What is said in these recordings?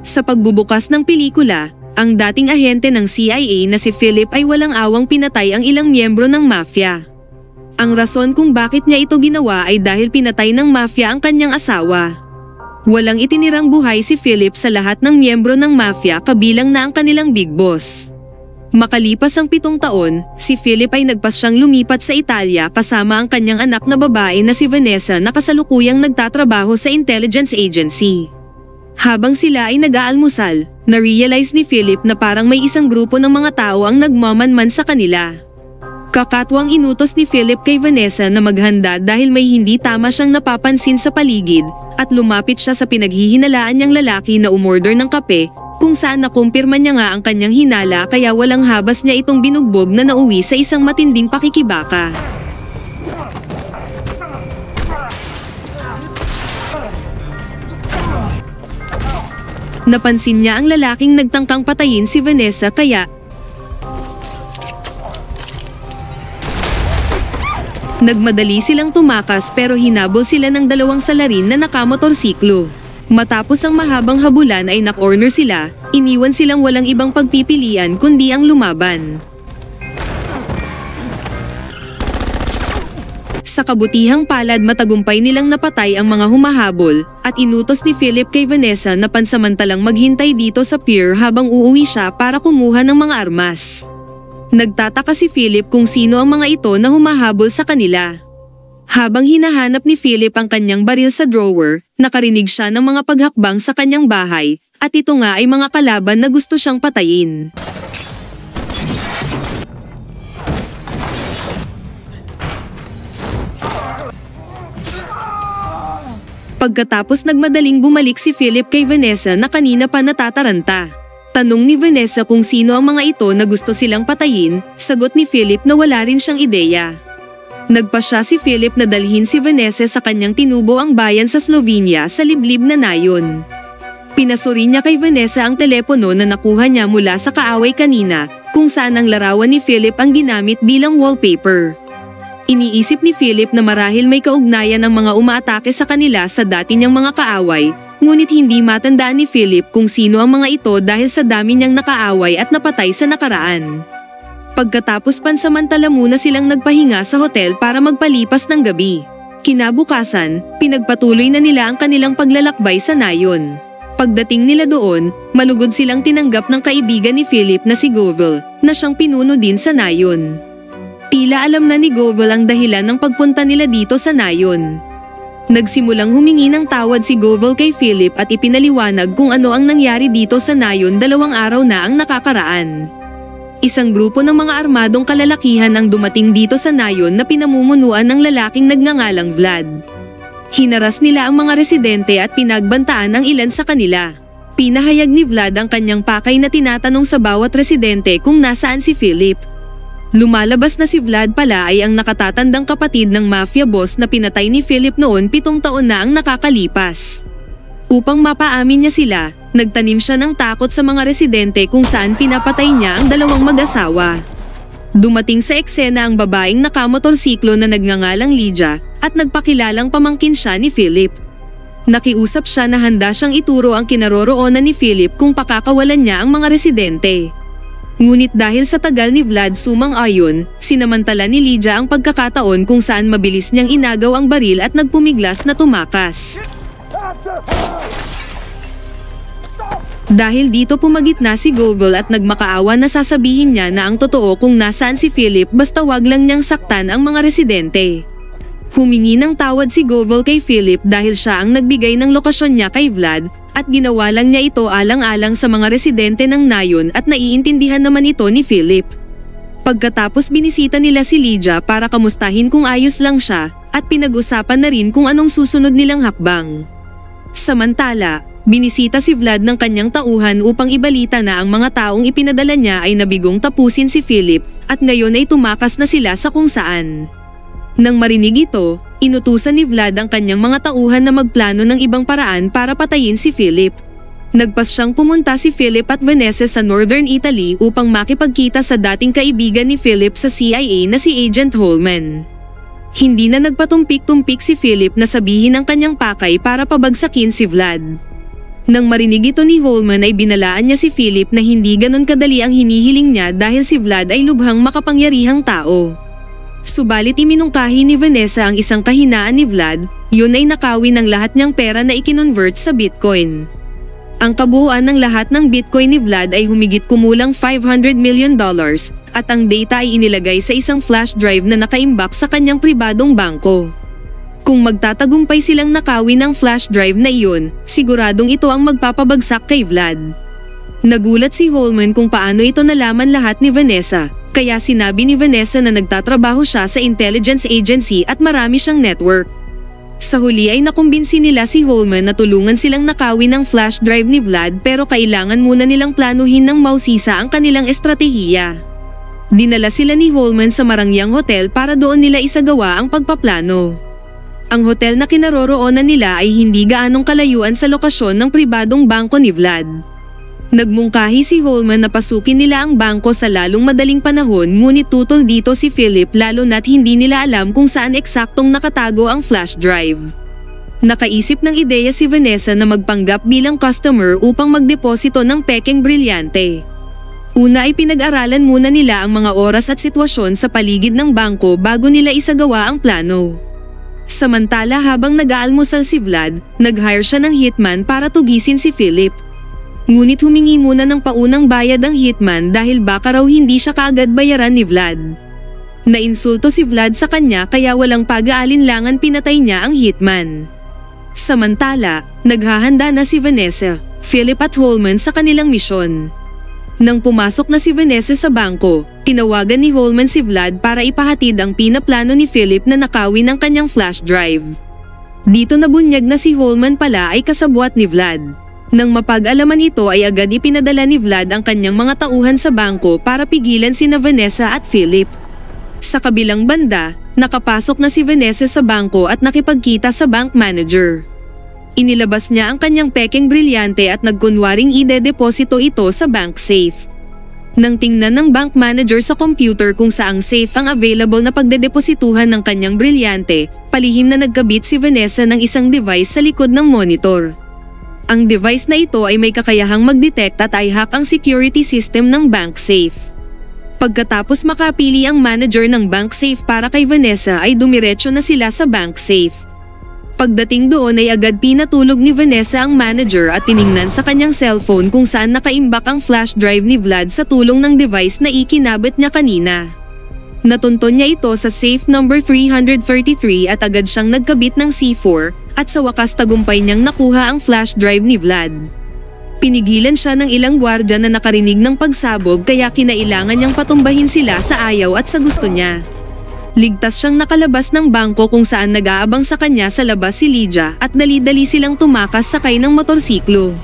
Sa pagbubukas ng pelikula, ang dating ahente ng CIA na si Philip ay walang awang pinatay ang ilang miyembro ng mafia. Ang rason kung bakit niya ito ginawa ay dahil pinatay ng mafia ang kanyang asawa. Walang itinirang buhay si Philip sa lahat ng miyembro ng mafia kabilang na ang kanilang big boss. Makalipas ang 7 taon, si Philip ay nagpasyang lumipat sa Italia kasama ang kanyang anak na babae na si Vanessa na kasalukuyang nagtatrabaho sa intelligence agency. Habang sila ay nag-aalmusal, na-realize ni Philip na parang may isang grupo ng mga tao ang nagmamanman sa kanila. Kakatwang inutos ni Philip kay Vanessa na maghanda dahil may hindi tama siyang napapansin sa paligid at lumapit siya sa pinaghihinalaan niyang lalaki na umorder ng kape kung saan nakumpirma niya nga ang kanyang hinala kaya walang habas niya itong binugbog na nauwi sa isang matinding pakikibaka. Napansin niya ang lalaking nagtangkang patayin si Vanessa kaya nagmadali silang tumakas pero hinabol sila ng 2 salarin na nakamotorsiklo. Matapos ang mahabang habulan ay na-corner sila, iniwan silang walang ibang pagpipilian kundi ang lumaban. Sa kabutihang palad matagumpay nilang napatay ang mga humahabol at inutos ni Philip kay Vanessa na pansamantalang maghintay dito sa pier habang uuwi siya para kumuha ng mga armas. Nagtataka si Philip kung sino ang mga ito na humahabol sa kanila. Habang hinahanap ni Philip ang kanyang baril sa drawer, nakarinig siya ng mga paghakbang sa kanyang bahay at ito nga ay mga kalaban na gusto siyang patayin. Pagkatapos nagmadaling bumalik si Philip kay Vanessa na kanina pa natataranta. Tanong ni Vanessa kung sino ang mga ito na gusto silang patayin, sagot ni Philip na wala rin siyang ideya. Nagpasya si Philip na dalhin si Vanessa sa kanyang tinubo ang bayan sa Slovenia sa liblib na nayon. Pinasuri niya kay Vanessa ang telepono na nakuha niya mula sa kaaway kanina, kung saan ang larawan ni Philip ang ginamit bilang wallpaper. Iniisip ni Philip na marahil may kaugnayan ang mga umaatake sa kanila sa dati niyang mga kaaway, ngunit hindi matandaan ni Philip kung sino ang mga ito dahil sa dami niyang nakaaway at napatay sa nakaraan. Pagkatapos pansamantala muna silang nagpahinga sa hotel para magpalipas ng gabi. Kinabukasan, pinagpatuloy na nila ang kanilang paglalakbay sa nayon. Pagdating nila doon, malugod silang tinanggap ng kaibigan ni Philip na si Govel, na siyang pinuno din sa nayon. Tila alam na ni Govel ang dahilan ng pagpunta nila dito sa nayon. Nagsimulang humingi ng tawad si Govel kay Philip at ipinaliwanag kung ano ang nangyari dito sa nayon 2 araw na ang nakakaraan. Isang grupo ng mga armadong kalalakihan ang dumating dito sa nayon na pinamumunuan ng lalaking nagngangalang Vlad. Hinaras nila ang mga residente at pinagbantaan ang ilan sa kanila. Pinahayag ni Vlad ang kanyang pakay na tinatanong sa bawat residente kung nasaan si Philip. Lumalabas na si Vlad pala ay ang nakatatandang kapatid ng mafia boss na pinatay ni Philip noon 7 taon na ang nakakalipas. Upang mapaamin niya sila, nagtanim siya ng takot sa mga residente kung saan pinapatay niya ang 2 mag-asawa. Dumating sa eksena ang babaeng nakamotorsiklo na nagngangalang Lydia at nagpakilalang pamangkin siya ni Philip. Nakiusap siya na handa siyang ituro ang kinaroroonan ni Philip kung pakakawalan niya ang mga residente. Ngunit dahil sa tagal ni Vlad sumang-ayon, sinamantala ni Lydia ang pagkakataon kung saan mabilis niyang inagaw ang baril at nagpumiglas na tumakas. Dahil dito pumagitna si Govel at nagmakaawa na sasabihin niya na ang totoo kung nasaan si Philip basta wag lang niyang saktan ang mga residente. Humingi ng tawad si Govel kay Philip dahil siya ang nagbigay ng lokasyon niya kay Vlad at ginawa lang niya ito alang-alang sa mga residente ng nayon at naiintindihan naman ito ni Philip. Pagkatapos binisita nila si Lydia para kamustahin kung ayos lang siya at pinag-usapan na rin kung anong susunod nilang hakbang. Samantala, binisita si Vlad ng kanyang tauhan upang ibalita na ang mga taong ipinadala niya ay nabigong tapusin si Philip at ngayon ay tumakas na sila sa kung saan. Nang marinig ito, inutusan ni Vlad ang kanyang mga tauhan na magplano ng ibang paraan para patayin si Philip. Nagpas siyang pumunta si Philip at Vanessa sa Northern Italy upang makipagkita sa dating kaibigan ni Philip sa CIA na si Agent Holman. Hindi na nagpatumpik-tumpik si Philip na sabihin ang kanyang pakay para pabagsakin si Vlad. Nang marinig ito ni Holman ay binalaan niya si Philip na hindi ganon kadali ang hinihiling niya dahil si Vlad ay lubhang makapangyarihang tao. Subalit iminungkahi ni Vanessa ang isang kahinaan ni Vlad, yun ay nakawin ng lahat niyang pera na ikinonvert sa Bitcoin. Ang kabuuan ng lahat ng Bitcoin ni Vlad ay humigit kumulang $500 million at ang data ay inilagay sa isang flash drive na nakaimbak sa kanyang pribadong bangko. Kung magtatagumpay silang nakawin ng flash drive na iyon, siguradong ito ang magpapabagsak kay Vlad. Nagulat si Holman kung paano ito nalaman lahat ni Vanessa, kaya sinabi ni Vanessa na nagtatrabaho siya sa intelligence agency at marami siyang network. Sa huli ay nakumbinsi nila si Holman na tulungan silang nakawin ng flash drive ni Vlad pero kailangan muna nilang planuhin ng mausisa ang kanilang estratehiya. Dinala sila ni Holman sa Marangyang Hotel para doon nila isagawa ang pagpaplano. Ang hotel na kinaroroonan nila ay hindi gaanong kalayuan sa lokasyon ng pribadong bangko ni Vlad. Nagmungkahi si Holman na pasukin nila ang bangko sa lalong madaling panahon ngunit tutol dito si Philip lalo na't hindi nila alam kung saan eksaktong nakatago ang flash drive. Nakaisip ng ideya si Vanessa na magpanggap bilang customer upang magdeposito ng pekeng brilyante. Una ay pinag-aralan muna nila ang mga oras at sitwasyon sa paligid ng bangko bago nila isagawa ang plano. Samantala habang nag-aalmusal si Vlad, nag-hire siya ng hitman para tugisin si Philip. Ngunit humingi muna ng paunang bayad ang hitman dahil baka raw hindi siya kaagad bayaran ni Vlad. Nainsulto si Vlad sa kanya kaya walang pag-aalinlangan pinatay niya ang hitman. Samantala, naghahanda na si Vanessa, Philip at Holman sa kanilang misyon. Nang pumasok na si Vanessa sa bangko, tinawagan ni Holman si Vlad para ipahatid ang pinaplano ni Philip na nakawin ang kanyang flash drive. Dito nabunyag na si Holman pala ay kasabwat ni Vlad. Nang mapag-alaman ito ay agad ipinadala ni Vlad ang kanyang mga tauhan sa bangko para pigilan sina Vanessa at Philip. Sa kabilang banda, nakapasok na si Vanessa sa bangko at nakipagkita sa bank manager. Inilabas niya ang kanyang pekeng brilyante at nagkunwaring ide-deposito ito sa bank safe. Nang tingnan ng bank manager sa computer kung saang safe ang available na pagdedeposituhan ng kanyang brilyante, palihim na nagkabit si Vanessa ng isang device sa likod ng monitor. Ang device na ito ay may kakayahang mag-detect at i-hack ang security system ng bank safe. Pagkatapos makapili ang manager ng bank safe para kay Vanessa ay dumiretso na sila sa bank safe. Pagdating doon ay agad pinatulog ni Vanessa ang manager at tiningnan sa kanyang cellphone kung saan nakaimbak ang flash drive ni Vlad sa tulong ng device na ikinabit niya kanina. Natunton niya ito sa safe number 333 at agad siyang nagkabit ng C4 at sa wakas tagumpay niyang nakuha ang flash drive ni Vlad. Pinigilan siya ng ilang gwardya na nakarinig ng pagsabog kaya kinailangan niyang patumbahin sila sa ayaw at sa gusto niya. Ligtas siyang nakalabas ng bangko kung saan nag-aabang sa kanya sa labas si Lydia at dali-dali silang tumakas sakay ng motorsiklo.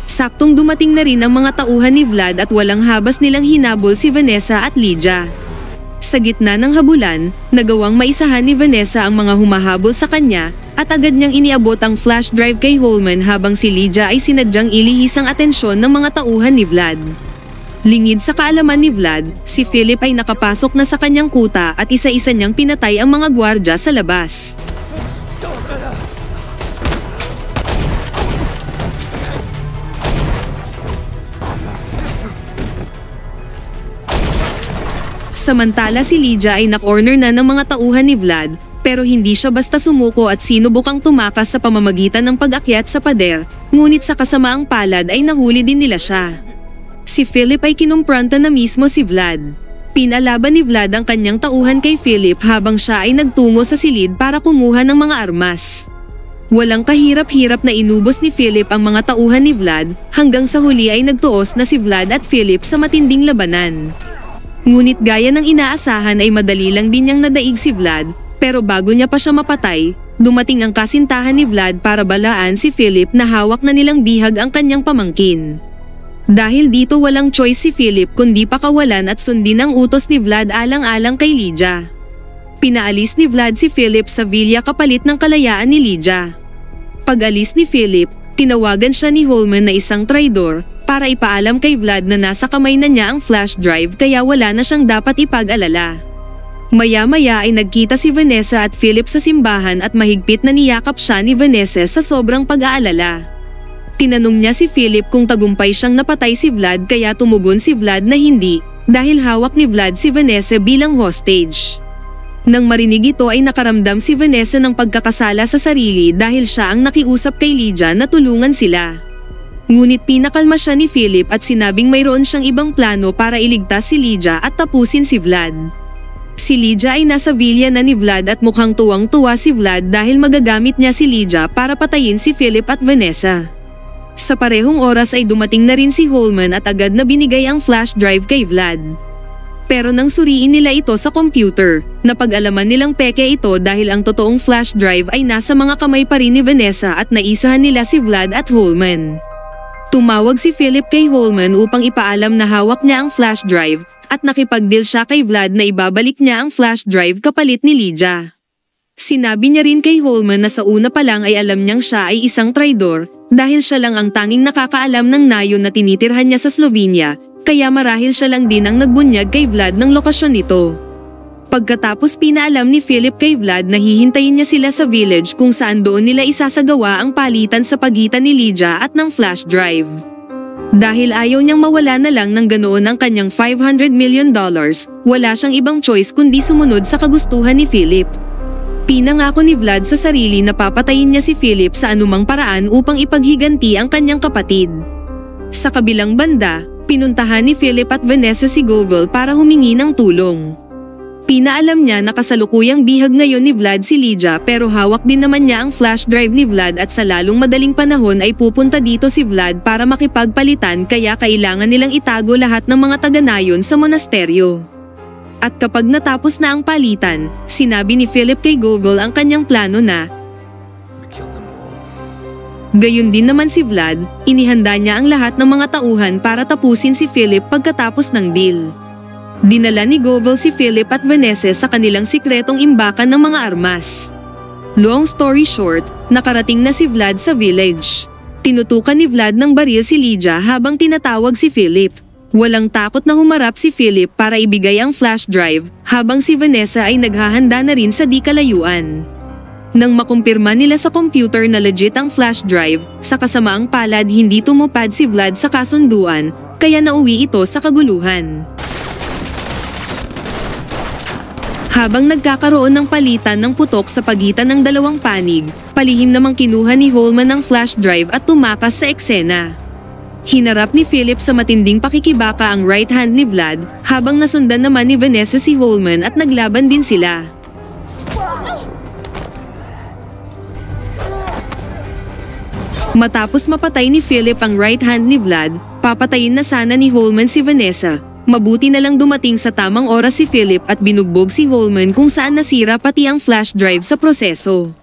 Saktong dumating na rin ang mga tauhan ni Vlad at walang habas nilang hinabol si Vanessa at Lydia. Sa gitna ng habulan, nagawang maisahan ni Vanessa ang mga humahabol sa kanya at agad niyang iniabot ang flash drive kay Holman habang si Lydia ay sinadyang ilihis ang atensyon ng mga tauhan ni Vlad. Lingid sa kaalaman ni Vlad, si Philip ay nakapasok na sa kanyang kuta at isa-isa niyang pinatay ang mga gwardya sa labas. Samantala si Lydia ay na-corner na ng mga tauhan ni Vlad, pero hindi siya basta sumuko at sinubukang tumakas sa pamamagitan ng pag-akyat sa pader, ngunit sa kasamaang palad ay nahuli din nila siya. Si Philip ay kinumpronta na mismo si Vlad. Pinalaban ni Vlad ang kanyang tauhan kay Philip habang siya ay nagtungo sa silid para kumuha ng mga armas. Walang kahirap-hirap na inubos ni Philip ang mga tauhan ni Vlad hanggang sa huli ay nagtuos na si Vlad at Philip sa matinding labanan. Ngunit gaya ng inaasahan ay madali lang din niyang nadaig si Vlad, pero bago niya pa siya mapatay, dumating ang kasintahan ni Vlad para balaan si Philip na hawak na nilang bihag ang kanyang pamangkin. Dahil dito walang choice si Philip kundi pakawalan at sundin ang utos ni Vlad alang-alang kay Lydia. Pinaalis ni Vlad si Philip sa villa kapalit ng kalayaan ni Lydia. Pag-alis ni Philip, tinawagan siya ni Holman na isang traidor para ipaalam kay Vlad na nasa kamay na niya ang flash drive kaya wala na siyang dapat ipag-alala. Maya-maya ay nagkita si Vanessa at Philip sa simbahan at mahigpit na niyakap siya ni Vanessa sa sobrang pag-aalala. Tinanong niya si Philip kung tagumpay siyang napatay si Vlad kaya tumugon si Vlad na hindi, dahil hawak ni Vlad si Vanessa bilang hostage. Nang marinig ito ay nakaramdam si Vanessa ng pagkakasala sa sarili dahil siya ang nakiusap kay Lydia na tulungan sila. Ngunit pinakalma siya ni Philip at sinabing mayroon siyang ibang plano para iligtas si Lydia at tapusin si Vlad. Si Lydia ay nasa villa na ni Vlad at mukhang tuwang-tuwa si Vlad dahil magagamit niya si Lydia para patayin si Philip at Vanessa. Sa parehong oras ay dumating na rin si Holman at agad na binigay ang flash drive kay Vlad. Pero nang suriin nila ito sa computer, napag-alaman nilang peke ito dahil ang totoong flash drive ay nasa mga kamay pa rin ni Vanessa at naisahan nila si Vlad at Holman. Tumawag si Philip kay Holman upang ipaalam na hawak niya ang flash drive at nakipag-deal siya kay Vlad na ibabalik niya ang flash drive kapalit ni Lydia. Sinabi niya rin kay Holman na sa una pa lang ay alam niyang siya ay isang traidor dahil siya lang ang tanging nakakaalam ng nayon na tinitirhan niya sa Slovenia, kaya marahil siya lang din ang nagbunyag kay Vlad ng lokasyon nito. Pagkatapos pinaalam ni Philip kay Vlad na hihintayin niya sila sa village kung saan doon nila isasagawa ang palitan sa pagitan ni Lydia at ng flash drive. Dahil ayaw niyang mawala na lang ng ganoon ang kanyang $500 million, wala siyang ibang choice kundi sumunod sa kagustuhan ni Philip. Pinangako ni Vlad sa sarili na papatayin niya si Philip sa anumang paraan upang ipaghiganti ang kanyang kapatid. Sa kabilang banda, pinuntahan ni Philip at Vanessa si Goebel para humingi ng tulong. Pinaalam niya na kasalukuyang bihag ngayon ni Vlad si Lydia pero hawak din naman niya ang flash drive ni Vlad at sa lalong madaling panahon ay pupunta dito si Vlad para makipagpalitan kaya kailangan nilang itago lahat ng mga taga-nayon sa monasteryo. At kapag natapos na ang palitan, sinabi ni Philip kay Goebel ang kanyang plano na gayon din naman si Vlad, inihanda niya ang lahat ng mga tauhan para tapusin si Philip pagkatapos ng deal. Dinala ni Goebel si Philip at Vanessa sa kanilang sikretong imbakan ng mga armas. Long story short, nakarating na si Vlad sa village. Tinutukan ni Vlad ng baril si Lydia habang tinatawag si Philip. Walang takot na humarap si Philip para ibigay ang flash drive, habang si Vanessa ay naghahanda na rin sa di kalayuan. Nang makumpirma nila sa computer na legit ang flash drive, sa kasamaang palad hindi tumupad si Vlad sa kasunduan, kaya nauwi ito sa kaguluhan. Habang nagkakaroon ng palitan ng putok sa pagitan ng dalawang panig, palihim namang kinuha ni Holman ang flash drive at tumakas sa eksena. Hinarap ni Philip sa matinding pakikibaka ang right hand ni Vlad, habang nasundan naman ni Vanessa si Holman at naglaban din sila. Matapos mapatay ni Philip ang right hand ni Vlad, papatayin na sana ni Holman si Vanessa. Mabuti na lang dumating sa tamang oras si Philip at binugbog si Holman kung saan nasira pati ang flash drive sa proseso.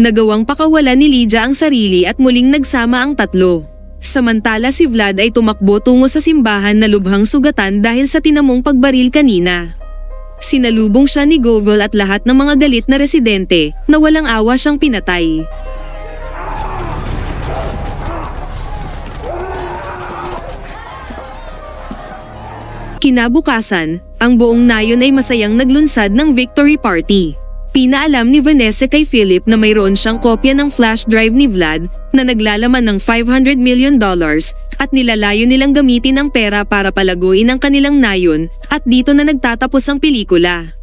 Nagawang pakawala ni Lydia ang sarili at muling nagsama ang tatlo. Samantala si Vlad ay tumakbo tungo sa simbahan na lubhang sugatan dahil sa tinamong pagbaril kanina. Sinalubong siya ni Goebel at lahat ng mga galit na residente na walang awa siyang pinatay. Kinabukasan, ang buong nayon ay masayang naglunsad ng victory party. Pinaalam ni Vanessa kay Philip na mayroon siyang kopya ng flash drive ni Vlad na naglalaman ng $500 million at nilalayo nilang gamitin ang pera para palaguin ang kanilang nayon at dito na nagtatapos ang pelikula.